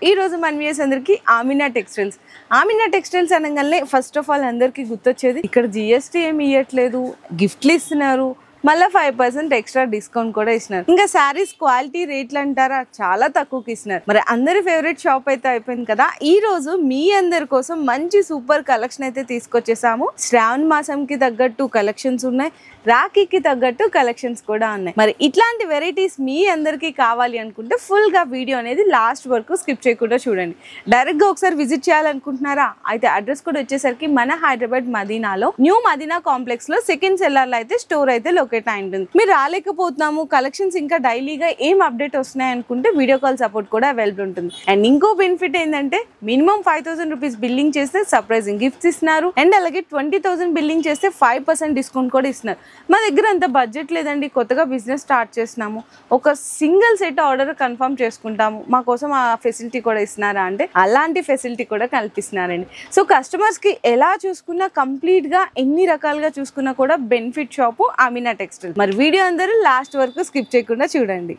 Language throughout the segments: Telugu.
ఈ రోజు మన వ్యూయర్స్ అందరికి ఆమినా టెక్స్టైల్స్ అనగానే ఫస్ట్ ఆఫ్ ఆల్ అందరికి గుర్తొచ్చేది ఇక్కడ జిఎస్టీ ఏమి ఇవ్వట్లేదు, గిఫ్ట్లు ఇస్తున్నారు, మళ్ళీ 5% ఎక్స్ట్రా డిస్కౌంట్ కూడా ఇస్తున్నారు. ఇంకా శారీస్ క్వాలిటీ రేట్లు అంటారా చాలా తక్కువకి ఇస్తున్నారు. మరి అందరి ఫేవరెట్ షాప్ అయితే అయిపోయింది కదా. ఈ రోజు మీ అందరి కోసం మంచి సూపర్ కలెక్షన్ అయితే తీసుకొచ్చేసాము. శ్రావణ మాసంకి తగ్గట్టు కలెక్షన్స్ ఉన్నాయి, రాఖీకి తగ్గట్టు కలెక్షన్స్ కూడా ఉన్నాయి. మరి ఇట్లాంటి వెరైటీస్ మీ అందరికి కావాలి అనుకుంటే ఫుల్ గా వీడియో అనేది లాస్ట్ వరకు స్కిప్ చేయకుండా చూడండి. డైరెక్ట్ గా ఒకసారి విజిట్ చేయాలనుకుంటున్నారా? అయితే అడ్రస్ కూడా వచ్చేసరికి మన హైదరాబాద్ మదీనాలో న్యూ మదీనా కాంప్లెక్స్ లో సెకండ్ సెల్లర్ లో అయితే స్టోర్ అయితే లొకేట్ అయింటుంది. మీరు రాలేకపోతున్నాము, కలెక్షన్స్ ఇంకా డైలీగా ఏం అప్డేట్ వస్తున్నాయి అనుకుంటే వీడియో కాల్ సపోర్ట్ కూడా అవైలబుల్ ఉంటుంది. అండ్ ఇంకో బెనిఫిట్ ఏంటంటే మినిమం 5,000 రూపీస్ బిల్లింగ్ చేస్తే సర్ప్రైజింగ్ గిఫ్ట్స్ ఇస్తున్నారు. అండ్ అలాగే 20,000 బిల్లింగ్ చేస్తే 5% డిస్కౌంట్ కూడా ఇస్తున్నారు. మా దగ్గర అంత బడ్జెట్ లేదండి, కొత్తగా బిజినెస్ స్టార్ట్ చేస్తున్నాము, ఒక సింగిల్ సెట్ ఆర్డర్ కన్ఫర్మ్ చేసుకుంటాము, మా కోసం ఆ ఫెసిలిటీ కూడా ఇస్తున్నారా అంటే అలాంటి ఫెసిలిటీ కూడా కల్పిస్తున్నారండి. సో కస్టమర్స్ కి ఎలా చూసుకున్నా, కంప్లీట్ గా ఎన్ని రకాలుగా చూసుకున్నా కూడా బెనిఫిట్ షాపు ఆమినా టెక్స్టైల్. మరి వీడియో అందరూ లాస్ట్ వరకు స్కిప్ చేయకుండా చూడండి.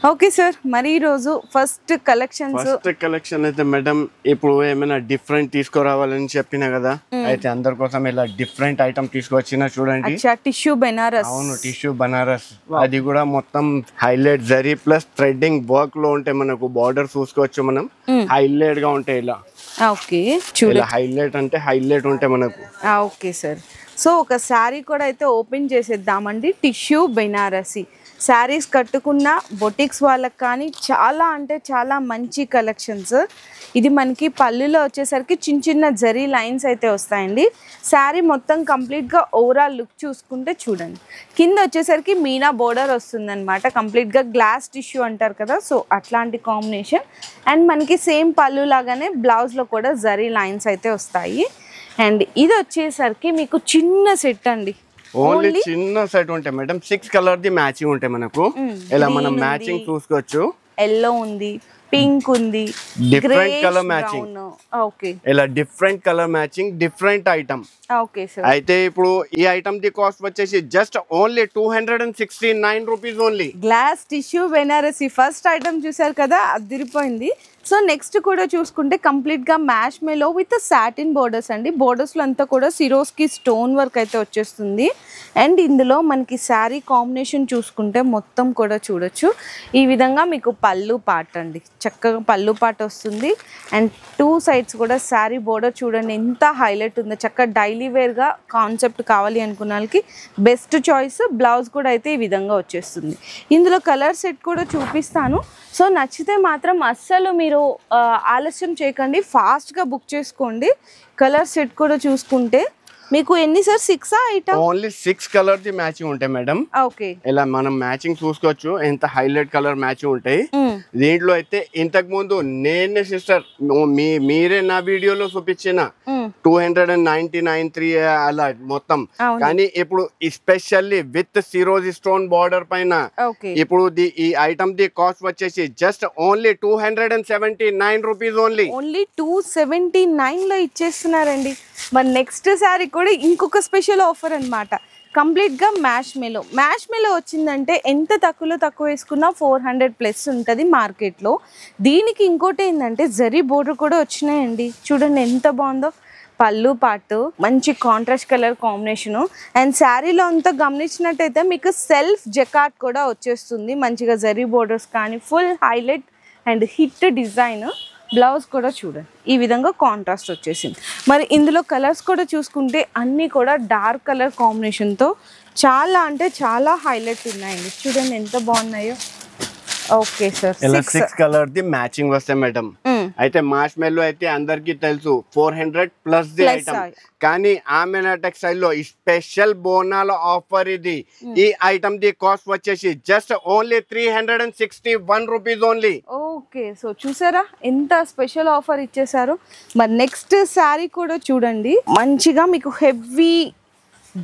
ఓకే సార్, మరి ఈ రోజు ఫస్ట్ కలెక్షన్ అయితే మేడం ఇప్పుడు ఏమైనా డిఫరెంట్ తీసుకురావాలని చెప్పినా కదా, అయితే అందరి కోసం ఇలా డిఫరెంట్ ఐటమ్ తీసుకొచ్చిన చూడండి. టిష్యూ బెనారస్. అవును, టిష్యూ బనారస్. అది కూడా మొత్తం highlight zari plus threading work లో ఉంటే మనకు బార్డర్ చూసుకోవచ్చు. మనం హైలైట్ గా ఉంటాయి ఇలా. ఓకే చూడండి, హైలైట్ అంటే హైలైట్ ఉంటాయి మనకు. ఓకే సార్, సో ఒక శారీ కూడా అయితే ఓపెన్ చేసేద్దామండి. టిష్యూ బెనారసి శారీస్ కట్టుకున్న బొటిక్స్ వాళ్ళకి కానీ చాలా అంటే చాలా మంచి కలెక్షన్స్. ఇది మనకి పళ్ళులో వచ్చేసరికి చిన్న చిన్న జరీ లైన్స్ అయితే వస్తాయండి. శారీ మొత్తం కంప్లీట్గా ఓవరాల్ లుక్ చూసుకుంటే చూడండి, కింద వచ్చేసరికి మీనా బోర్డర్ వస్తుందన్నమాట. కంప్లీట్గా గ్లాస్ టిష్యూ అంటారు కదా, సో అట్లాంటి కాంబినేషన్. అండ్ మనకి సేమ్ పళ్ళు లాగానే బ్లౌజ్లో కూడా జరీ లైన్స్ అయితే వస్తాయి. అండ్ ఇది వచ్చేసరికి మీకు చిన్న సెట్ అండి, ఓన్లీ చిన్న సెట్ ఉంటాయి మేడం. 6 కలర్ ది మ్యాచింగ్ ఉంటాయి మనకు. ఇలా మనం మ్యాచింగ్ చూసుకోవచ్చు. ఎల్లో ఉంది, పింక్ ఉంది, డిఫరెంట్ కలర్ మ్యాచింగ్. ఓకే, ఇలా different colour matching, different item. Okay sir. అయితే ఇప్పుడు ఈ ఐటమ్ ది కాస్ట్ వచ్చేసి just only 269 rupees only. Glass tissue Banarasi first item చూసారు కదా, అదిరిపోయింది. సో నెక్స్ట్ కూడా చూసుకుంటే కంప్లీట్ గా మ్యాష్ మేలో విత్ సాటిన్ బోర్డర్స్ అండి. బోర్డర్స్ లో అంతా కూడా సిరోస్కి స్టోన్ వర్క్ అయితే వచ్చేస్తుంది. అండ్ ఇందులో మనకి శారీ కాంబినేషన్ చూసుకుంటే మొత్తం కూడా చూడొచ్చు ఈ విధంగా మీకు పళ్ళు పాట అండి, చక్కగా పళ్ళు పాట వస్తుంది. అండ్ 2 సైడ్స్ కూడా శారీ బోర్డర్ చూడండి ఎంత హైలైట్ ఉందో. చక్కగా డైలీ వేర్ గా కాన్సెప్ట్ కావాలి అనుకున్న వాళ్ళకి బెస్ట్ చాయిస్. బ్లౌజ్ కూడా అయితే ఈ విధంగా వచ్చేస్తుంది. ఇందులో కలర్ సెట్ కూడా చూపిస్తాను. సో నచ్చితే మాత్రం అస్సలు మీరు ఆలస్యం చేయకండి, ఫాస్ట్గా బుక్ చేసుకోండి. కలర్ సెట్ కూడా చూసుకుంటే మీకు ఎన్ని sir, 6 item? Only 6 colour the matching ఉంటాయి మేడం. ఓకే, ఇలా మనం మ్యాచింగ్ చూసుకోవచ్చు, ఎంత హైలైట్ కలర్ మ్యాచింగ్ ఉంటాయి. దీంట్లో అయితే ఇంతకు ముందు నేనే సిస్టర్ మీరే నా వీడియోలో చూపించిన 299 అలా మొత్తం. కానీ ఇప్పుడు ఎస్పెషల్లీ విత్ సిరోజ్ స్టోన్ బార్డర్ పైన ఇప్పుడు ఈ ఐటమ్ ది కాస్ట్ వచ్చేసి జస్ట్ ఓన్లీ 279 రూపీస్ ఓన్లీ. 279 లో ఇచ్చేస్తున్నారండి. మరి నెక్స్ట్ శారీ కూడా ఇంకొక స్పెషల్ ఆఫర్ అనమాట. కంప్లీట్గా మ్యాష్ మేలో వచ్చిందంటే ఎంత తక్కువ వేసుకున్నా 400+ ఉంటుంది మార్కెట్లో. దీనికి ఇంకోటి ఏంటంటే జరీ బోర్డర్ కూడా వచ్చినాయండి. చూడండి ఎంత బాగుందో. పళ్ళు పాటు మంచి కాంట్రాస్ట్ కలర్ కాంబినేషను. అండ్ శారీలో అంతా గమనించినట్టయితే మీకు సెల్ఫ్ జకాట్ కూడా వచ్చేస్తుంది. మంచిగా జరీ బోర్డర్స్ కానీ full highlight and hit design. Blouse కూడా చూడండి ఈ విధంగా కాంట్రాస్ట్ వచ్చేసింది. మరి ఇందులో కలర్స్ కూడా చూసుకుంటే అన్నీ కూడా డార్క్ కలర్ కాంబినేషన్తో చాలా అంటే చాలా హైలైట్ ఉన్నాయండి. చూడండి ఎంత బాగున్నాయో. Okay sir, 6 colour the matching వస్తాయి మేడం. అయితే మార్చ్ మేలో అయితే అందరికి తెలుసు 400+ ది ఐటమ్. కానీ ఆమినా టెక్స్టైల్ లో స్పెషల్ బోనాల ఆఫర్ ఇది. ఈ ఐటమ్ ది కాస్ట్ వచ్చేసి just only 361 rupees only. Okay, so చూసారా ఎంత స్పెషల్ ఆఫర్ ఇచ్చేసారు. మరి నెక్స్ట్ శారీ కూడా చూడండి, మంచిగా మీకు హెవీ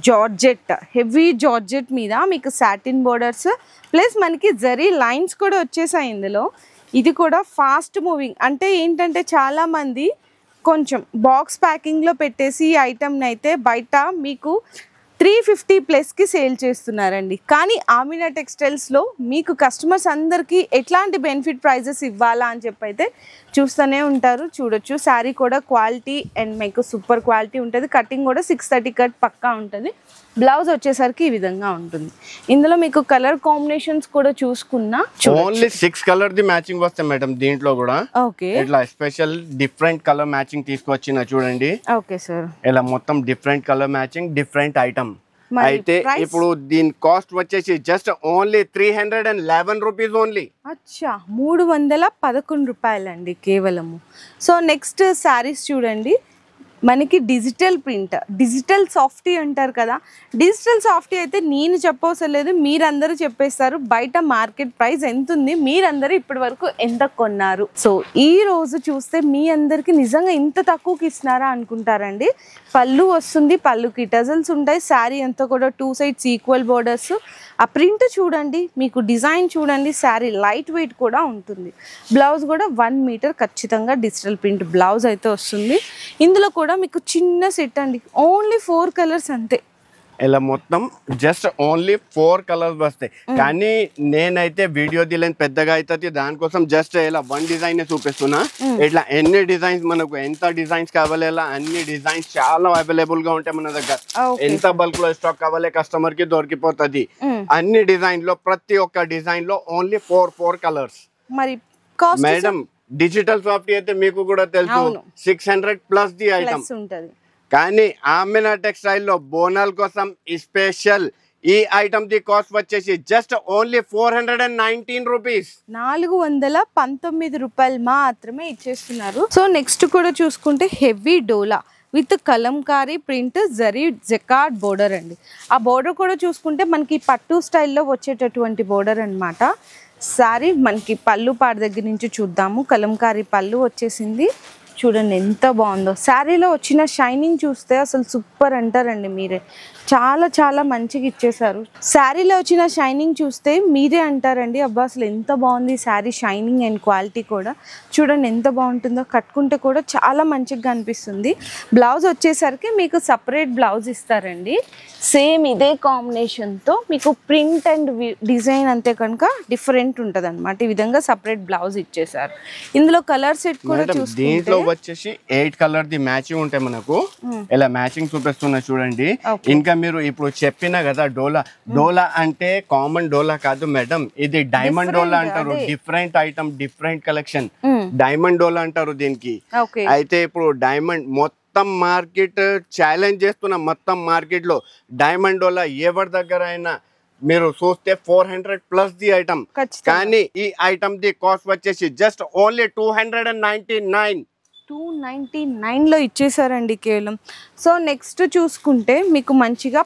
జార్జెట్ మీద మీకు సాటిన్ బోర్డర్స్ ప్లస్ మనకి జరీ లైన్స్ కూడా వచ్చేసాయి ఇందులో. ఇది కూడా ఫాస్ట్ మూవింగ్. అంటే ఏంటంటే చాలామంది కొంచెం బాక్స్ ప్యాకింగ్లో పెట్టేసి ఈ ఐటమ్ని అయితే బయట మీకు 350+ సేల్ చేస్తున్నారండి. కానీ ఆమినా టెక్స్టైల్స్లో మీకు కస్టమర్స్ అందరికీ ఎట్లాంటి బెనిఫిట్ ప్రైజెస్ ఇవ్వాలా అని చెప్పైతే చూస్తూనే ఉంటారు, చూడొచ్చు. శారీ కూడా క్వాలిటీ అండ్ మీకు సూపర్ క్వాలిటీ ఉంటుంది. కటింగ్ కూడా 630 కట్ పక్కా ఉంటుంది. బ్లౌజ్ వచ్చేసరికి ఈ విధంగా ఉంటుంది. ఇందులో మీకు కలర్ కాంబినేషన్స్ కూడా చూసుకున్నా ఓన్లీ 6 కలర్ ది మ్యాచింగ్ వస్తాయి మేడం. దీంట్లో కూడా ఓకే ఇట్లా స్పెషల్ డిఫరెంట్ కలర్ మ్యాచింగ్ తీసుకొచ్చిన చూడండి. ఓకే సార్, ఇలా మొత్తం different colour matching different item. అయితే ఇప్పుడు దీని కాస్ట్ వచ్చేసి జస్ట్ ఓన్లీ 311 రూపీస్ ఓన్లీ. అచ్చా, 311 రూపాయలండి కేవలము. సో నెక్స్ట్ శారీస్ చూడండి, మనకి డిజిటల్ ప్రింట్, డిజిటల్ సాఫ్టీ అంటారు కదా. డిజిటల్ సాఫ్టీ అయితే నేను చెప్పవసరం లేదు, మీరందరూ చెప్పేస్తారు. బయట మార్కెట్ ప్రైస్ ఎంత ఉంది, మీరందరూ ఇప్పటి వరకు ఎంత కొన్నారు. సో ఈ రోజు చూస్తే మీ అందరికి నిజంగా ఇంత తక్కువకి ఇస్తున్నారా అనుకుంటారండి. పళ్ళు వస్తుంది, పళ్ళుకి టజల్స్ ఉంటాయి. శారీ అంతా కూడా 2 సైడ్స్ ఈక్వల్ బోర్డర్స్. ఆ ప్రింట్ చూడండి, మీకు డిజైన్ చూడండి. శారీ లైట్ వెయిట్ కూడా ఉంటుంది. బ్లౌజ్ కూడా 1 మీటర్ ఖచ్చితంగా డిజిటల్ ప్రింట్ బ్లౌజ్ అయితే వస్తుంది. ఇందులో కూడా మీకు చిన్న సెట్ అండి, ఓన్లీ 4 కలర్స్ అంతే. ఇలా మొత్తం జస్ట్ ఓన్లీ 4 కలర్స్ వస్తాయి. కానీ నేనైతే వీడియో తీయలేని పెద్దగా అవుతుంది, దానికోసం జస్ట్ ఇలా 1 డిజైన్ చూపిస్తున్నా. ఇట్లా ఎన్ని డిజైన్స్, మనకు ఎంత డిజైన్స్ కావాలి అన్ని డిజైన్స్ చాలా అవైలబుల్ గా ఉంటాయి మన దగ్గర. ఎంత బల్క్ లో స్టాక్ కావాలి కస్టమర్ కి దొరికిపోతుంది. అన్ని డిజైన్ లో ప్రతి ఒక్క డిజైన్ లో ఓన్లీ 4 కలర్స్. మరి మేడం డిజిటల్ సాఫ్ట్ అయితే మీకు కూడా తెలుసు 600 ప్లస్ ది ఐటమ్ ఉంటుంది. కానీ ఆమెనా టెక్స్టైల్ లో బోనాల కోసం స్పెషల్ ఈ ఐటమ్ ది కాస్ట్ వచ్చేసి జస్ట్ ఓన్లీ 419 రూపీస్. 419 రూపాయలు మాత్రమే ఇచ్చేస్తున్నారు. సో నెక్స్ట్ కూడా చూసుకుంటే heavy dola with Kalamkari print zari jacquard border అండి. ఆ బోర్డర్ కూడా చూసుకుంటే మనకి పట్టు స్టైల్లో వచ్చేటటువంటి బోర్డర్ అనమాట. శారీ మనకి పళ్ళు పాడు దగ్గర నుంచి చూద్దాము. కలంకారీ పళ్ళు వచ్చేసింది, చూడండి ఎంత బాగుందో. శారీలో వచ్చిన షైనింగ్ చూస్తే అసలు సూపర్ అంటారండి మీరే. చాలా చాలా మంచిగా ఇచ్చేసారు. శారీలో వచ్చిన షైనింగ్ చూస్తే మీరే అంటారండి, అబ్బా అసలు ఎంత బాగుంది శారీ షైనింగ్ అండ్ క్వాలిటీ కూడా. చూడండి ఎంత బాగుంటుందో, కట్టుకుంటే కూడా చాలా మంచిగా అనిపిస్తుంది. బ్లౌజ్ వచ్చేసరికి మీకు సపరేట్ బ్లౌజ్ ఇస్తారండి. సేమ్ ఇదే కాంబినేషన్తో మీకు ప్రింట్ అండ్ డిజైన్ అంతే కనుక డిఫరెంట్ ఉంటుంది అనమాట. ఈ విధంగా సపరేట్ బ్లౌజ్ ఇచ్చేసారు. ఇందులో కలర్ సెట్ కూడా దీంట్లో వచ్చేసి 8 కలర్ ది మ్యాచింగ్ ఉంటాయి మనకు. ఇలా మ్యాచింగ్ చూపిస్తున్నా చూడండి. ఇంకా మీరు ఇప్పుడు చెప్పిన కదా డోలా అంటే కామన్ డోలా కాదు మేడం, ఇది డైమండ్ డోలా అంటారు. Different item, different collection, diamond డోలా అంటారు దీనికి. అయితే ఇప్పుడు డైమండ్ మొత్తం మార్కెట్ ఛాలెంజ్ చేస్తున్న, మొత్తం మార్కెట్ లో డైమండ్ డోలా ఎవరి దగ్గర అయినా మీరు చూస్తే 400 ప్లస్ ది ఐటమ్. కానీ ఈ ఐటమ్ ది కాస్ట్ వచ్చేసి జస్ట్ ఓన్లీ 299 లో ఇచ్చేసారండి కేవలం. సో నెక్స్ట్ చూసుకుంటే మీకు మంచిగా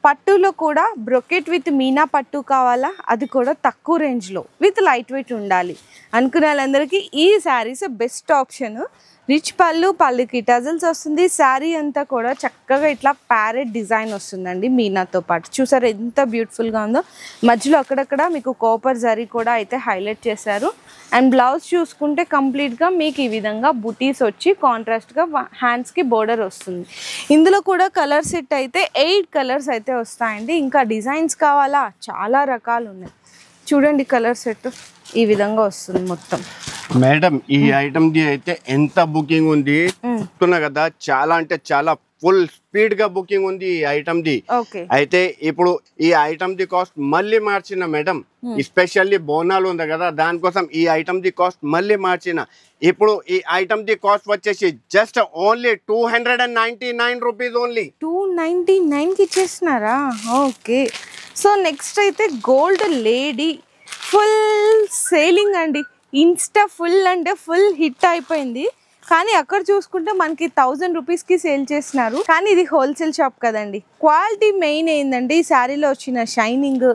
పట్టులో కూడా బ్రొకెట్ విత్ మీనా పట్టు కావాలా, అది కూడా తక్కువ రేంజ్లో విత్ లైట్ వెయిట్ ఉండాలి అనుకునే వాళ్ళందరికీ ఈ శారీస్ బెస్ట్ ఆప్షన్. రిచ్ పళ్ళుకి టజల్స్ వస్తుంది. శారీ అంతా కూడా చక్కగా ఇట్లా ప్యారెట్ డిజైన్ వస్తుందండి మీనాతో పాటు. చూసారు ఎంత బ్యూటిఫుల్గా ఉందో. మధ్యలో అక్కడక్కడ మీకు కాపర్ జరీ కూడా అయితే హైలైట్ చేశారు. అండ్ బ్లౌజ్ చూసుకుంటే కంప్లీట్గా మీకు ఈ విధంగా బుటీస్ వచ్చి కాంట్రాస్ట్గా హ్యాండ్స్కి బోర్డర్ వస్తుంది. ఇందులో కూడా కలర్ సెట్ అయితే 8 కలర్స్ అయితే వస్తాయండి. ఇంకా డిజైన్స్ కావాలా, చాలా రకాలు ఉన్నాయి. చూడండి కలర్ సెట్ ఈ విధంగా వస్తుంది మొత్తం. మేడం ఈ ఐటమ్ ది అయితే ఎంత బుకింగ్ ఉంది చెప్తున్నా కదా, చాలా అంటే చాలా ఫుల్ స్పీడ్ గా బుకింగ్ ఉంది ఈ ఐటమ్ ది. అయితే ఇప్పుడు ఈ ఐటమ్ ది కాస్ట్ మళ్ళీ మార్చిన మేడం, ఎస్పెషల్లీ బోనాలు ఉంది కదా దానికోసం ఈ ఐటమ్ ది కాస్ట్ మళ్ళీ మార్చిన. ఇప్పుడు ఈ ఐటమ్ ది కాస్ట్ వచ్చేసి జస్ట్ ఓన్లీ 299 రూపీస్ ఓన్లీ. 299 కి ఇచ్చేస్తున్నారా? ఓకే. సో నెక్స్ట్ అయితే గోల్డ్ లేడీ ఫుల్ సేలింగ్ అండి. ఇన్స్టా ఫుల్ అంటే ఫుల్ హిట్ అయిపోయింది. కానీ అక్కడ చూసుకుంటే మనకి 1000 రూపీస్కి సేల్ చేస్తున్నారు. కానీ ఇది హోల్సేల్ షాప్ కదండి. క్వాలిటీ మెయిన్ ఏంటంటే ఈ శారీలో వచ్చిన షైనింగ్,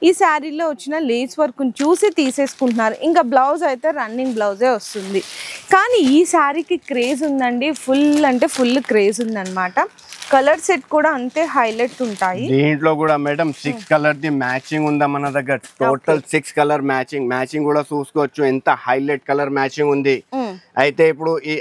ఈ శారీలో వచ్చిన లేస్ వర్క్ని చూసి తీసేసుకుంటున్నారు. ఇంకా బ్లౌజ్ అయితే రన్నింగ్ బ్లౌజే వస్తుంది. కానీ ఈ శారీకి క్రేజ్ ఉందండి, ఫుల్ అంటే ఫుల్ క్రేజ్ ఉందన్నమాట. కలర్ సెట్ కూడా అంతే హైలైట్ ఉంటాయి. దీంట్లో కూడా మేడం 6 కలర్ ది మ్యాచింగ్ ఉందా మన దగ్గర. టోటల్ 6 కలర్ మ్యాచింగ్ కూడా చూసుకోవచ్చు, ఎంత హైలైట్ కలర్ మ్యాచింగ్ ఉంది. అయితే ఇప్పుడు ఈ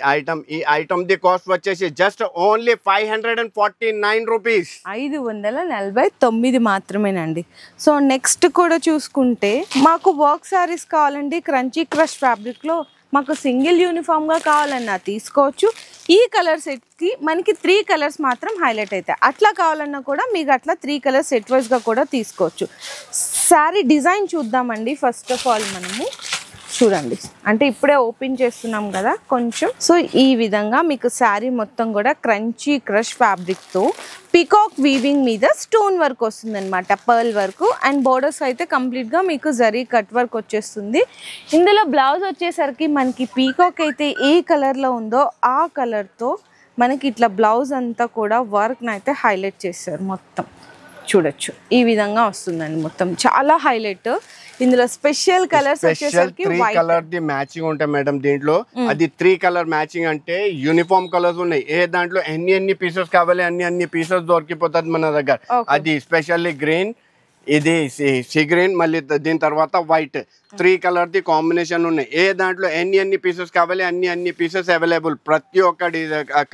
ఐటమ్ ది కాస్ట్ వచ్చేసి జస్ట్ ఓన్లీ 549 రూపీస్. 549 మాత్రమేనండి. సో నెక్స్ట్ కూడా చూసుకుంటే మాకు వర్క్ శారీస్ కావాలండి. క్రంచీ క్రష్ ఫ్యాబ్రిక్ లో మాకు సింగిల్ యూనిఫామ్గా కావాలన్నా తీసుకోవచ్చు. ఈ కలర్ సెట్కి మనకి 3 కలర్స్ మాత్రం హైలైట్ అవుతాయి. అట్లా కావాలన్నా కూడా మీకు అట్లా 3 కలర్స్ సెట్ వైజ్గా కూడా తీసుకోవచ్చు. శారీ డిజైన్ చూద్దామండి. ఫస్ట్ ఆఫ్ ఆల్ మనము చూడండి, అంటే ఇప్పుడే ఓపెన్ చేస్తున్నాం కదా కొంచెం. సో ఈ విధంగా మీకు శారీ మొత్తం కూడా క్రంచీ క్రష్ ఫ్యాబ్రిక్తో పికాక్ వీవింగ్ మీద స్టోన్ వర్క్ వస్తుంది అనమాట, పర్ల్ వర్క్. అండ్ బోర్డర్స్ అయితే కంప్లీట్గా మీకు జరీ కట్ వర్క్ వచ్చేస్తుంది. ఇందులో బ్లౌజ్ వచ్చేసరికి మనకి పీకాక్ అయితే ఏ కలర్లో ఉందో ఆ కలర్తో మనకి ఇట్లా బ్లౌజ్ అంతా కూడా వర్క్ని అయితే హైలైట్ చేస్తారు. మొత్తం చూడొచ్చు ఈ విధంగా వస్తుందండి, మొత్తం చాలా హైలైట్. ఇందులో స్పెషల్ కలర్స్ వచ్చేసరికి 3 కలర్ ది మ్యాచింగ్ ఉంటాయి మేడం దీంట్లో. అది 3 కలర్ మ్యాచింగ్ అంటే యూనిఫామ్ కలర్స్ ఉన్నాయి. ఏ దాంట్లో ఎన్ని పీసెస్ కావాలి అన్ని పీసెస్ దొరికిపోతుంది మన దగ్గర. అది స్పెషల్లీ గ్రీన్, ఇది సీ గ్రీన్, మళ్ళీ దీని తర్వాత వైట్, 3 కలర్ ది కాంబినేషన్ ఉన్నాయి. ఏ దాంట్లో ఎన్ని పీసెస్ కావాలి అన్ని పీసెస్ అవైలబుల్. ప్రతి ఒక్క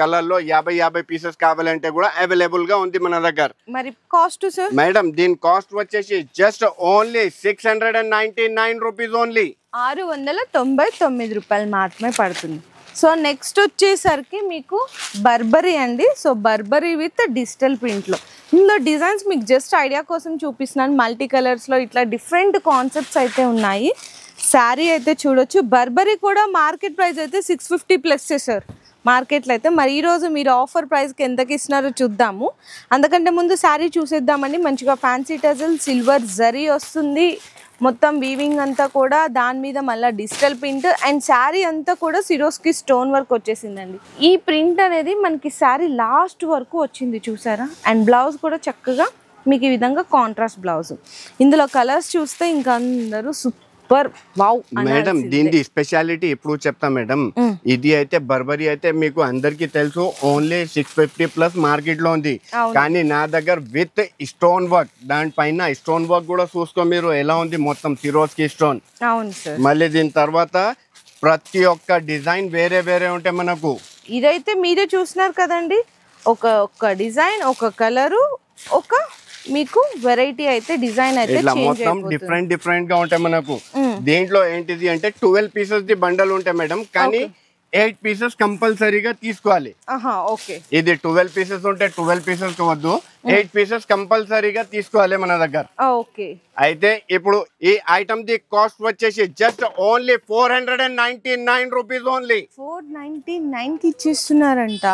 కలర్ లో 50 పీసెస్ కావాలంటే కూడా అవైలబుల్ గా ఉంది మన దగ్గర. మరి కాస్ట్ సార్? మేడం దీని కాస్ట్ వచ్చేసి జస్ట్ ఓన్లీ 699 రూపీస్ ఓన్లీ. 699 రూపాయలు మాత్రమే పడుతుంది. సో నెక్స్ట్ వచ్చేసరికి మీకు బర్బరీ అండి. సో బర్బరీ విత్ డిజిటల్ ప్రింట్లో. ఇందులో డిజైన్స్ మీకు జస్ట్ ఐడియా కోసం చూపిస్తున్నాను. మల్టీ కలర్స్లో ఇట్లా డిఫరెంట్ కాన్సెప్ట్స్ అయితే ఉన్నాయి. శారీ అయితే చూడొచ్చు. బర్బరీ కూడా మార్కెట్ ప్రైస్ అయితే 650 ప్లస్ సార్ మార్కెట్లో అయితే. మరి ఈరోజు మీరు ఆఫర్ ప్రైస్కి ఎంతకి ఇస్తున్నారో చూద్దాము. అందుకంటే ముందు శారీ చూసేద్దామండి. మంచిగా ఫ్యాన్సీ టజల్ సిల్వర్ జరీ వస్తుంది. మొత్తం వీవింగ్ అంతా కూడా దాని మీద మళ్ళీ డిజిటల్ ప్రింట్. అండ్ శారీ అంతా కూడా సిరోస్కి స్టోన్ వర్క్ వచ్చేసిందండి. ఈ ప్రింట్ అనేది మనకి శారీ లాస్ట్ వరకు వచ్చింది చూసారా. అండ్ బ్లౌజ్ కూడా చక్కగా మీకు ఈ విధంగా కాంట్రాస్ట్ బ్లౌజ్. ఇందులో కలర్స్ చూస్తే ఇంకా అందరూ సూపర్ వావ్. మేడం దీని స్పెషాలిటీ ఇప్పుడు చెప్తా మేడం. ఇది అయితే బర్బరీ అయితే మీకు అందరికి తెలుసు ఓన్లీ 650 ప్లస్ మార్కెట్ లో ఉంది. కానీ నా దగ్గర విత్ స్టోన్ వర్క్, దానిపైన స్టోన్ వర్క్ కూడా చూసుకో మీరు ఎలా ఉంది, మొత్తం సిరోస్కి స్టోన్. అవును సార్. మళ్ళీ దీని తర్వాత ప్రతి ఒక్క డిజైన్ వేరే ఉంటాయి మనకు. ఇదైతే మీరే చూస్తున్నారు కదండి, ఒక డిజైన్, ఒక కలరు, ఒక మీకు వెరైటీ అయితే డిజైన్ అయితే మొత్తం డిఫరెంట్ గా ఉంటాయి మనకు. దీంట్లో ఏంటిది అంటే 12 పీసెస్ ది బండల్ ఉంటాయి మేడం, కానీ 8 పీసెస్ కంపల్సరీగా తీసుకోవాలి. ఇది 12 పీసెస్ ఉంటే 12 పీసెస్ వద్దు, 8 పీసెస్ కంపల్సరీగా తీసుకోవాలి మన దగ్గర. అయితే ఇప్పుడు ఈ ఐటమ్ ది కాస్ట్ వచ్చేసి జస్ట్ ఓన్లీ 499 రూపీస్ ఓన్లీ. 499 కి ఇచ్చేస్తున్నారంట.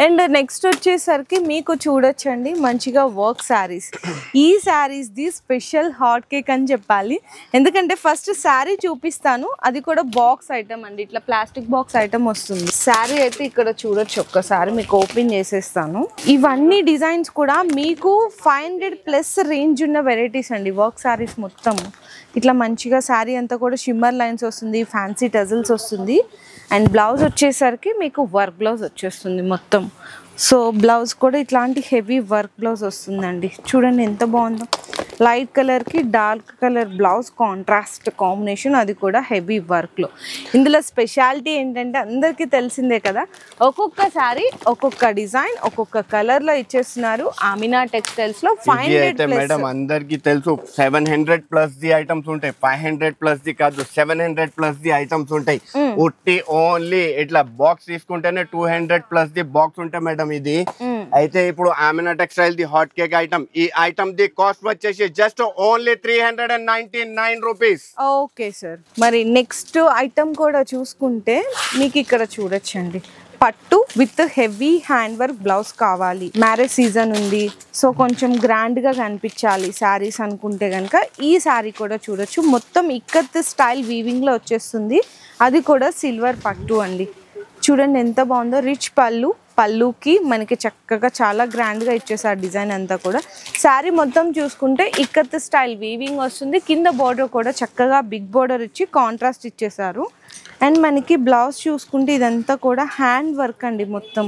అండ్ నెక్స్ట్ వచ్చేసరికి మీకు చూడొచ్చండి మంచిగా వర్క్ శారీస్. ఈ saris the special hot cake అని చెప్పాలి. ఎందుకంటే ఫస్ట్ శారీ చూపిస్తాను, అది కూడా బాక్స్ ఐటమ్ అండి. ఇట్లా ప్లాస్టిక్ బాక్స్ ఐటమ్ వస్తుంది. శారీ అయితే ఇక్కడ చూడొచ్చు, ఒక్కసారి మీకు ఓపెన్ చేసేస్తాను. ఇవన్నీ డిజైన్స్ కూడా మీకు 500 ప్లస్ రేంజ్ ఉన్న వెరైటీస్ అండి. వర్క్ శారీస్ మొత్తం ఇట్లా మంచిగా శారీ అంతా కూడా షిమ్మర్ లైన్స్ వస్తుంది, ఫ్యాన్సీ టజల్స్ వస్తుంది. అండ్ బ్లౌజ్ వచ్చేసరికి మీకు వర్క్ బ్లౌజ్ వచ్చేస్తుంది మొత్తం. సో బ్లౌజ్ కూడా ఇట్లాంటి హెవీ వర్క్ బ్లౌజ్ వస్తుందండి. చూడండి ఎంత బాగుందో. లైట్ కలర్కి dark colour blouse contrast combination, అది కూడా హెవీ వర్క్లో. ఇందులో స్పెషాలిటీ ఏంటంటే అందరికీ తెలిసిందే కదా, ఒక్కొక్క శారీ ఒక్కొక్క డిజైన్ ఒక్కొక్క కలర్లో ఇచ్చేస్తున్నారు. ఆమినా టెక్స్టైల్స్లో 500 మేడం అందరికీ తెలుసు 700 ప్లస్ ది ఐటమ్స్ ఉంటాయి. 500 ప్లస్ ది కాదు, 700 ప్లస్ ది ఐటమ్స్ ఉంటాయి. ఉట్టి ఓన్లీ ఇట్లా బాక్స్ తీసుకుంటేనే 200 ప్లస్ ది బాక్స్ ఉంటాయి మేడం ఇది. అయితే ఇప్పుడు Amina textile the hot cake item, ఈ ఐటమ్ ది కాస్ట్ వచ్చేసి just only 399 rupees. Okay sir. మరి నెక్స్ట్ ఐటమ్ కూడా చూసుకుంటే మీకు ఇక్కడ చూడొచ్చండి, పట్టు with heavy hand work blouse కావాలి, మ్యారేజ్ సీజన్ ఉంది, సో కొంచెం గ్రాండ్ గా కనిపించాలి శారీస్ అనుకుంటే కనుక ఈ శారీ కూడా చూడొచ్చు. మొత్తం ఇక్కత్ స్టైల్ వీవింగ్ లో వచ్చేస్తుంది, అది కూడా సిల్వర్ పట్టు అండి. చూడండి ఎంత బాగుందో. రిచ్ పళ్ళుకి మనకి చక్కగా చాలా గ్రాండ్గా ఇచ్చేసారు డిజైన్ అంతా కూడా. శారీ మొత్తం చూసుకుంటే ఇక్కత్ స్టైల్ వీవింగ్ వస్తుంది. కింద బోర్డర్ కూడా చక్కగా బిగ్ బోర్డర్ ఇచ్చి కాంట్రాస్ట్ ఇచ్చేసారు. అండ్ మనకి బ్లౌజ్ చూసుకుంటే ఇదంతా కూడా హ్యాండ్ వర్క్ అండి. మొత్తం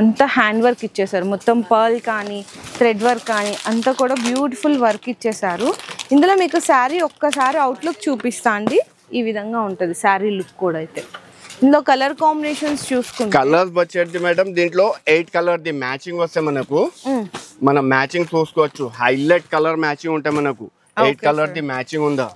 అంతా హ్యాండ్ వర్క్ ఇచ్చేసారు. మొత్తం పర్ల్ కానీ థ్రెడ్ వర్క్ కానీ అంతా కూడా బ్యూటిఫుల్ వర్క్ ఇచ్చేసారు. ఇందులో మీకు శారీ ఒక్కసారి అవుట్లుక్ చూపిస్తా అండి. ఈ విధంగా ఉంటుంది శారీ లుక్ కూడా. అయితే ఇందులో కలర్ కాంబినేషన్స్ చూసుకుంటే కలర్స్ వచ్చేది మేడం దీంట్లో 8 కలర్ ది మ్యాచింగ్ వస్తే మనకు మనం మ్యాచింగ్ చూసుకోవచ్చు. హైలైట్ కలర్ మ్యాచింగ్ ఉంటాయి మనకు. 8 కలర్ ది మ్యాచింగ్ ఉందా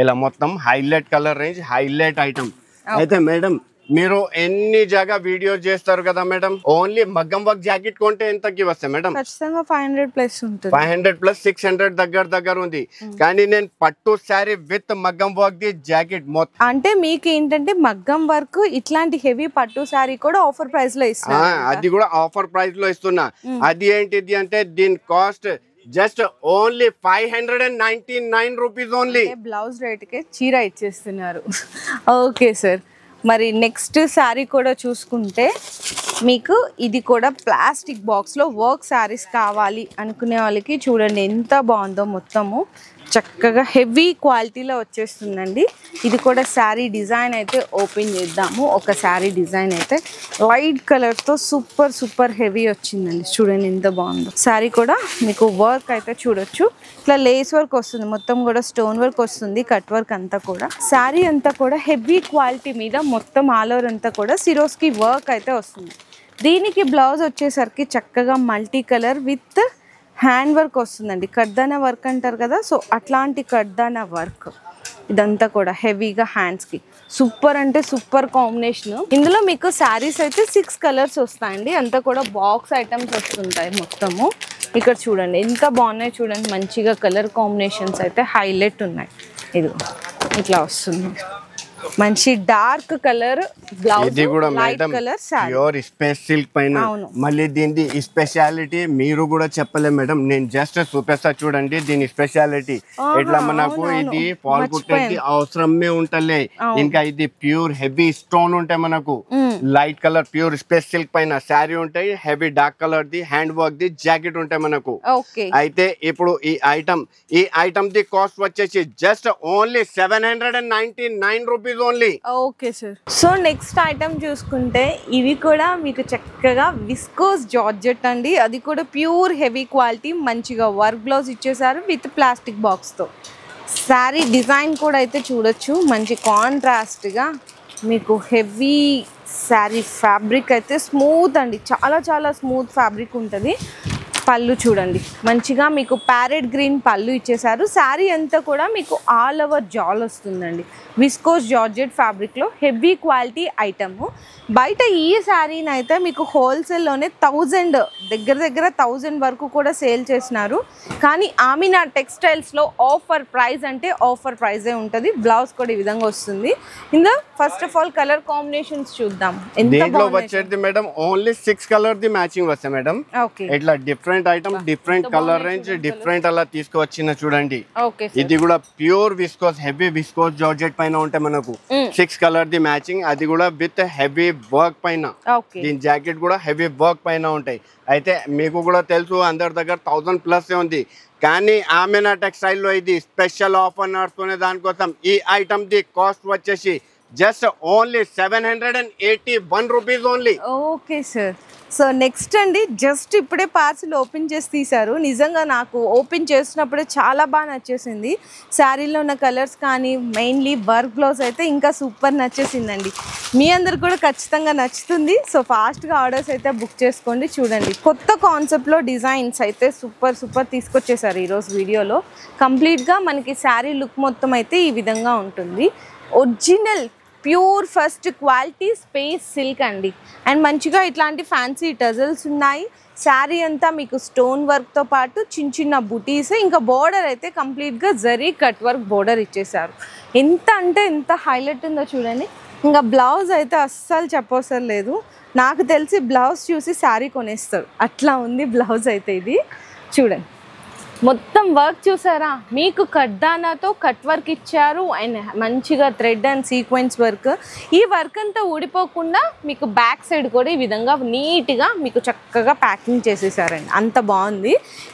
ఇలా మొత్తం highlight colour range, highlight item. అయితే మేడం మీరు ఎన్ని జాగా వీడియో చేస్తారు కదా మేడం, ఓన్లీ మగ్గం వర్క్ జాకెట్ కొంటే ఎంతకి వస్తాయి మేడం? ఖచ్చితంగా 500 ప్లస్ ఉంటుంది. 500 ప్లస్ 600 దగ్గర ఉంది. కానీ నేను పట్టు శారీ విత్ మగ్గం వర్క్ ది జాకెట్ మొత్తం అంటే మీకు ఏంటంటే మగ్గం వర్క్ ఇట్లాంటి హెవీ పట్టు శారీ కూడా ఆఫర్ ప్రైస్ లో ఇస్తున్నా. అది కూడా ఆఫర్ ప్రైస్ లో ఇస్తున్నా. అది ఏంటిది అంటే దీని cost just only 599 rupees only. Blouse rate కే చీర ఇచ్చేస్తున్నారు. ఓకే సార్, మరి నెక్స్ట్ శారీ కూడా చూసుకుంటే మీకు ఇది కూడా ప్లాస్టిక్ బాక్స్లో వర్క్ శారీస్ కావాలి అనుకునే వాళ్ళకి చూడండి ఎంత బాగుందో, మొత్తము చక్కగా హెవీ క్వాలిటీలో వచ్చేస్తుందండి. ఇది కూడా శారీ డిజైన్ అయితే ఓపెన్ చేద్దాము. ఒక శారీ డిజైన్ అయితే లైట్ కలర్తో సూపర్ హెవీ వచ్చిందండి. చూడండి ఎంత బాగుందో. శారీ కూడా మీకు వర్క్ అయితే చూడొచ్చు, ఇట్లా లేస్ వర్క్ వస్తుంది, మొత్తం కూడా స్టోన్ వర్క్ వస్తుంది, కట్ వర్క్ అంతా కూడా. శారీ అంతా కూడా హెవీ క్వాలిటీ మీద మొత్తం ఆల్ ఓవర్ అంతా కూడా సిరోస్కి వర్క్ అయితే వస్తుంది. దీనికి బ్లౌజ్ వచ్చేసరికి చక్కగా multi colour with hand work వస్తుందండి. కడ్దానా వర్క్ అంటారు కదా, సో అట్లాంటి కడ్దానా వర్క్ ఇదంతా కూడా హెవీగా హ్యాండ్స్కి సూపర్ అంటే సూపర్ కాంబినేషన్. ఇందులో మీకు శారీస్ అయితే 6 కలర్స్ వస్తాయండి. అంతా కూడా బాక్స్ ఐటమ్స్ వస్తుంటాయి మొత్తము. ఇక్కడ చూడండి ఎంత బాగున్నాయి చూడండి, మంచిగా కలర్ కాంబినేషన్స్ అయితే హైలైట్ ఉన్నాయి. ఇది ఇట్లా వస్తుంది, మంచి డార్క్ కలర్ బ్లౌజ్, ఇది కూడా light madam colour sari, pure space silk పైన. మళ్ళీ దీని స్పెషాలిటీ మీరు కూడా చెప్పలే మేడం, నేను జస్ట్ చూపిస్తా చూడండి దీని స్పెషాలిటీ. ఇట్లా మనకు ఇది ఫాల్ కుట్టేది అవసరమే ఉంటలే. ఇంకా ఇది ప్యూర్ హెవీ స్టోన్ ఉంటాయి మనకు, light colour pure space silk పైన శారీ ఉంటాయి, heavy dark colour the hand work the jacket ఉంటాయి మనకు. అయితే ఇప్పుడు ఈ ఐటమ్ ది కాస్ట్ వచ్చేసి just only 799 rupees only. Okay sir, so next item చూసుకుంటే ఇవి కూడా మీకు చక్కగా విస్కోస్ జార్జెట్ అండి. అది కూడా ప్యూర్ హెవీ క్వాలిటీ, మంచిగా వర్క్ బ్లౌజ్ ఇచ్చేసారు విత్ ప్లాస్టిక్ బాక్స్తో. శారీ డిజైన్ కూడా అయితే చూడొచ్చు, మంచి కాంట్రాస్ట్గా మీకు హెవీ శారీ ఫ్యాబ్రిక్ అయితే స్మూత్ అండి, చాలా స్మూత్ ఫ్యాబ్రిక్ ఉంటుంది. పళ్ళు చూడండి మంచిగా మీకు ప్యారెట్ గ్రీన్ పళ్ళు ఇచ్చేసారు. శారీ అంతా కూడా మీకు ఆల్ ఓవర్ జాల్ వస్తుందండి, విస్కోస్ జార్జెట్ ఫ్యాబ్రిక్లో హెవీ క్వాలిటీ ఐటము. బయట ఈ శారీని అయితే మీకు హోల్సేల్లోనే 1000 దగ్గర 1000 వరకు కూడా సేల్ చేసినారు. కానీ ఆమినా టెక్స్టైల్స్లో ఆఫర్ ప్రైస్ అంటే ఆఫర్ ప్రైజే ఉంటుంది. బ్లౌజ్ కూడా ఈ విధంగా వస్తుంది. ఇందులో first of all colour combinations చూద్దాం. దీంట్లో వచ్చేది madam only 6 colour the matching వస్తాయి మేడం. ఇట్లా different item, different colour range, different అలా తీసుకువచ్చిన చూడండి. ఇది కూడా pure viscose heavy viscose georgette పైన ఉంటాయి మనకు. 6 కలర్ ది మ్యాచింగ్, అది కూడా విత్ హెవీ వర్క్ పైన. దీని జాకెట్ కూడా హెవీ వర్క్ పైన ఉంటాయి. అయితే మీకు కూడా తెలుసు అందరి దగ్గర 1000 ప్లస్ ఉంది. కానీ ఆమెనా టెక్స్టైల్ లో ఇది స్పెషల్ ఆఫర్ నడుస్తున్న దానికోసం ఈ ఐటమ్ ది కాస్ట్ వచ్చేసి just only 781 rupees only. Okay sir, so next అండి జస్ట్ ఇప్పుడే పార్సిల్ ఓపెన్ చేసి తీశారు. నిజంగా నాకు ఓపెన్ చేసినప్పుడే చాలా బాగా నచ్చేసింది. శారీలో ఉన్న కలర్స్ కానీ మెయిన్లీ వర్క్ బ్లౌజ్ అయితే ఇంకా సూపర్ నచ్చేసిందండి. మీ అందరు కూడా ఖచ్చితంగా నచ్చుతుంది. సో ఫాస్ట్గా ఆర్డర్స్ అయితే బుక్ చేసుకోండి. చూడండి కొత్త కాన్సెప్ట్లో డిజైన్స్ అయితే సూపర్ తీసుకొచ్చేసారు ఈరోజు వీడియోలో. కంప్లీట్గా మనకి శారీ లుక్ మొత్తం అయితే ఈ విధంగా ఉంటుంది. Original pure first quality space silk అండి. అండ్ మంచిగా ఇట్లాంటి ఫ్యాన్సీ టజల్స్ ఉన్నాయి. శారీ అంతా మీకు స్టోన్ వర్క్తో పాటు చిన్న బుటీస్, ఇంకా బోర్డర్ అయితే కంప్లీట్గా జరీ కట్ వర్క్ బోర్డర్ ఇచ్చేసారు. ఎంత అంటే ఎంత హైలైట్ ఉందో చూడండి. ఇంకా బ్లౌజ్ అయితే అస్సలు చెప్పవసరం లేదు. నాకు తెలిసి బ్లౌజ్ చూసి శారీ కొనేస్తారు, అట్లా ఉంది బ్లౌజ్ అయితే. ఇది చూడండి మొత్తం వర్క్ చూసారా, మీకు కడ్దానాతో కట్ వర్క్ ఇచ్చారు అండ్ మంచిగా థ్రెడ్ అండ్ సీక్వెన్స్ వర్క్. ఈ వర్క్ అంతా ఊడిపోకుండా మీకు బ్యాక్ సైడ్ కూడా ఈ విధంగా నీట్గా మీకు చక్కగా ప్యాకింగ్ చేసేసారండి, అంత బాగుంది.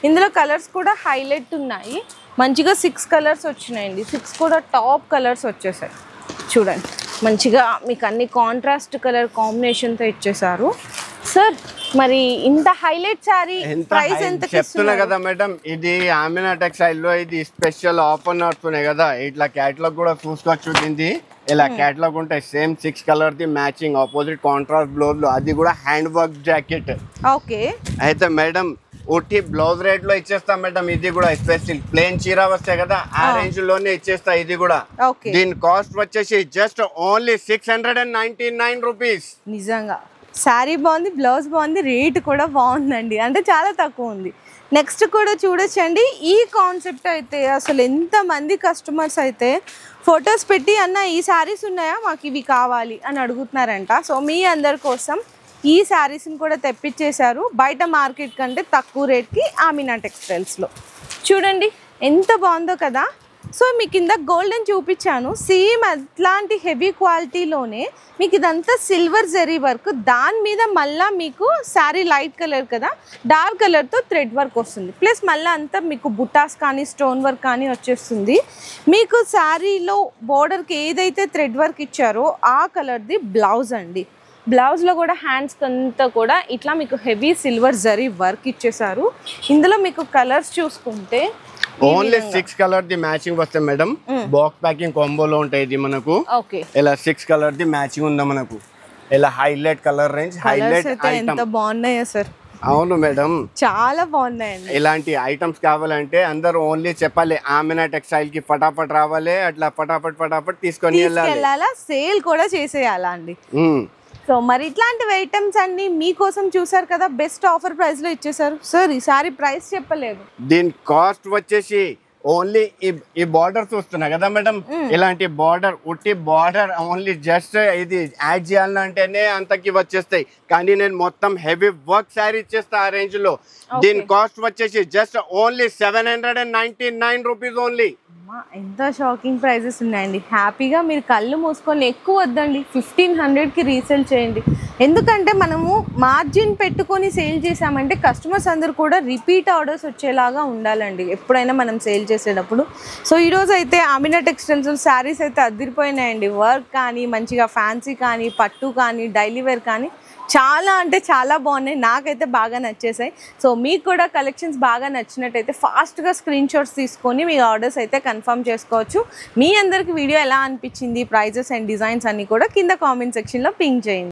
ఇందులో కలర్స్ కూడా హైలైట్ ఉన్నాయి. మంచిగా 6 కలర్స్ వచ్చినాయండి. 6 కూడా టాప్ కలర్స్ వచ్చేసాయి. చూడండి మంచిగా మీకు అన్ని కాంట్రాస్ట్ కలర్ కాంబినేషన్తో ఇచ్చేసారు. సార్ మరి ఇంత హైలైట్ సారీ ప్రైస్ ఎంత చెప్తున్నా కదా మేడం, ఇది ఆమినా టెక్స్టైల్ లో ఇది స్పెషల్ ఆఫర్ నడుస్తున్నాయి కదా. ఇట్లా క్యాటలాగ్ కూడా చూసుకోవచ్చు. దీన్ని ఇలా క్యాటలాగ్ ఉంటాయి same 6 colour the matching opposite contrast blouse లో, అది కూడా హ్యాండ్ వర్క్ జాకెట్. ఓకే, అయితే మేడం ఉట్టి బ్లౌజ్ రేట్ లో ఇచ్చేస్తాం మేడం. ఇది కూడా స్పెషల్ ప్లేన్ చీర వస్తాయి కదా, ఆ రేంజ్ లోనే ఇచ్చేస్తా. ఇది కూడా దీని కాస్ట్ వచ్చేసి జస్ట్ ఓన్లీ 699 రూపీస్. నిజంగా శారీ బాగుంది, బ్లౌజ్ బాగుంది, రేట్ కూడా బాగుందండి, అంటే చాలా తక్కువ ఉంది. నెక్స్ట్ కూడా చూడొచ్చండి. ఈ కాన్సెప్ట్ అయితే అసలు ఎంతమంది కస్టమర్స్ అయితే ఫొటోస్ పెట్టి అన్న ఈ శారీస్ ఉన్నాయా, మాకు ఇవి కావాలి అని అడుగుతున్నారంట. సో మీ అందరి కోసం ఈ శారీస్ని కూడా తెప్పించేశారు బయట మార్కెట్ కంటే తక్కువ రేట్కి ఆమినా టెక్స్టైల్స్లో. చూడండి ఎంత బాగుందో కదా. సో మీకు కింద గోల్డెన్ చూపించాను, సేమ్ అట్లాంటి హెవీ క్వాలిటీలోనే మీకు ఇదంతా సిల్వర్ జరీ వర్క్, దాని మీద మళ్ళీ మీకు శారీ లైట్ కలర్ కదా, డార్క్ కలర్తో థ్రెడ్ వర్క్ వస్తుంది. ప్లస్ మళ్ళీ అంతా మీకు బుటాస్ కానీ స్టోన్ వర్క్ కానీ వచ్చేస్తుంది. మీకు శారీలో బోర్డర్కి ఏదైతే థ్రెడ్ వర్క్ ఇచ్చారో ఆ కలర్ది బ్లౌజ్ అండి. బ్లౌజ్లో కూడా హ్యాండ్స్కి అంతా కూడా ఇట్లా మీకు హెవీ సిల్వర్ జరీ వర్క్ ఇచ్చేసారు. ఇందులో మీకు కలర్స్ చూసుకుంటే ఓన్లీ 6 కలర్ ది మ్యాచింగ్ వస్తాయి మేడం. బాక్స్ ప్యాకింగ్ కాంబోలో ఉంటాయి. ఇది మనకు ఇలా 6 కలర్ ది మ్యాచింగ్ ఉందా మనకు, ఇలా హైలైట్ కలర్ రేంజ్, హైలైట్ ఎంత బాగున్నాయా సార్. అవును మేడం, చాలా బాగున్నాయండి. ఇలాంటి ఐటమ్స్ కావాలంటే అందరూ ఓన్లీ చెప్పాలి ఆమినా టెక్స్టైల్ కి ఫటాఫట్ రావాలి, అట్లా ఫటాఫట్ తీసుకొని వెళ్ళాలా, సేల్ కూడా చేసేయాలా అండి. సో మరి ఇట్లాంటి ఐటమ్స్ అన్ని మీకోసం చూసారు కదా, బెస్ట్ ఆఫర్ ప్రైస్ లో ఇచ్చేసారు సార్. ఈసారి ప్రైస్ చెప్పలేదు. దీని కాస్ట్ వచ్చేసి ఓన్లీ ఈ బార్డర్ చూస్తున్నా కదా మేడం, ఇలాంటి బార్డర్ ఉట్టి బార్డర్ ఓన్లీ జస్ట్ ఇది యాడ్ చేయాలంటేనే అంతకి వచ్చేస్తాయి. కానీ నేను మొత్తం హెవీ వర్క్ శారీ ఇచ్చేస్తా ఆ రేంజ్ లో. దీని కాస్ట్ వచ్చేసి జస్ట్ ఓన్లీ 799 రూపీస్ ఓన్లీ. ఎంత షాకింగ్ ప్రైజెస్ ఉన్నాయండి. హ్యాపీగా మీరు కళ్ళు మూసుకొని ఎక్కువ వద్దండి, 1500కి రీసేల్ చేయండి. ఎందుకంటే మనము మార్జిన్ పెట్టుకొని సేల్ చేసామంటే కస్టమర్స్ అందరూ కూడా రిపీట్ ఆర్డర్స్ వచ్చేలాగా ఉండాలండి ఎప్పుడైనా మనం సేల్ చేసేటప్పుడు. సో ఈరోజు అయితే ఆమినా టెక్స్టైల్స్ శారీస్ అయితే అదిరిపోయినాయండి. వర్క్ కానీ మంచిగా ఫ్యాన్సీ కానీ పట్టు కానీ డైలీ వేర్ కానీ చాలా అంటే చాలా బాగున్నాయి. నాకైతే బాగా నచ్చేసాయి. సో మీకు కూడా కలెక్షన్స్ బాగా నచ్చినట్టయితే ఫాస్ట్గా స్క్రీన్ షాట్స్ తీసుకొని మీ ఆర్డర్స్ అయితే కన్ఫర్మ్ చేసుకోవచ్చు. మీ అందరికి వీడియో ఎలా అనిపించింది, ప్రైజెస్ అండ్ డిజైన్స్ అన్నీ కూడా కింద కామెంట్ సెక్షన్లో పింక్ చేయండి.